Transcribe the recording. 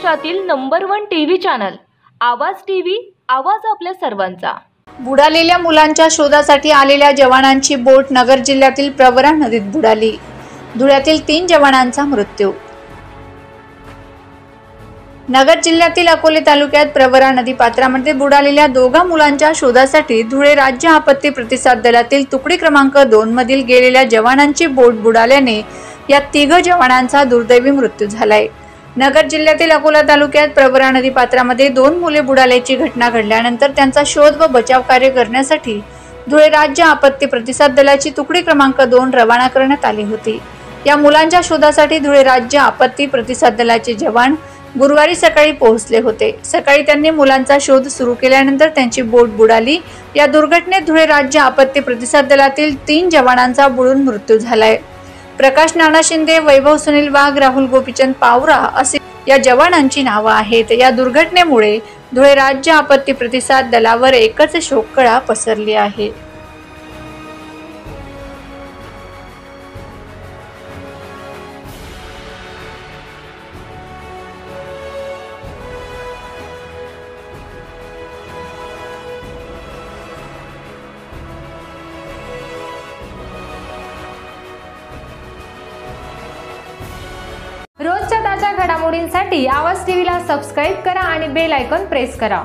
महाराष्ट्रातील number 1 TV channel आवाज TV, आवाज आपल्या सर्वांचा। बुडालेल्या मुलांच्या शोधासाठी आलेल्या जवानांची बोट नगर जिल्ह्यातील प्रवरा नदीत बुडाली। धुळ्यातील 3 जवानांचा मृत्यू। नगर जिल्ह्यातील अकोले तालुक्यात प्रवरा नदी पात्रामध्ये बुडालेल्या 2 मुलांच्या शोधासाठी धुळे राज्य आपत्ती प्रतिसाद दलातील तुकडी क्रमांक 2 मधील गेलेल्या जवानांची बोट बुडाल्याने या 3 जवानांचा दुर्दैवी मृत्यू झालाय। नगर जिल्ह्यातील अकोला तालुक्यात प्रवरा नदी पात्रामध्ये 2 मुले बुडाल्याची घटना घडल्यानंतर त्यांचा शोध व बचाव कार्य करण्यासाठी धुळे राज्य आपत्ती प्रतिसाद दलाची तुकडी क्रमांक 2 रवाना करण्यात आली होती। या मुलांच्या शोधासाठी धुळे राज्य आपत्ती प्रतिसाद दलाचे जवान गुरुवारी सकाळी पोहोचले होते। सकाळी त्यांनी मुलांचा शोध सुरू केल्यानंतर त्यांची बोट बुडाली। या दुर्घटनेत धुळे राज्य आपत्ती प्रतिसाद दलातील 3 जवानांचा बुडून मृत्यू झालाय। प्रकाश नाना शिंदे, वैभव सुनील वाघ, राहुल गोपीचंद पावरा असे या जवानांची नावे आहेत। या दुर्घटनेमुळे धुळे राज्य आपत्ती प्रतिसाद दलावर एकच शोककळा पसरली आहे। रोजच्या ताज्या घडामोडींसाठी आवाज टीव्हीला सबस्क्राइब करा आणि बेल आयकॉन प्रेस करा।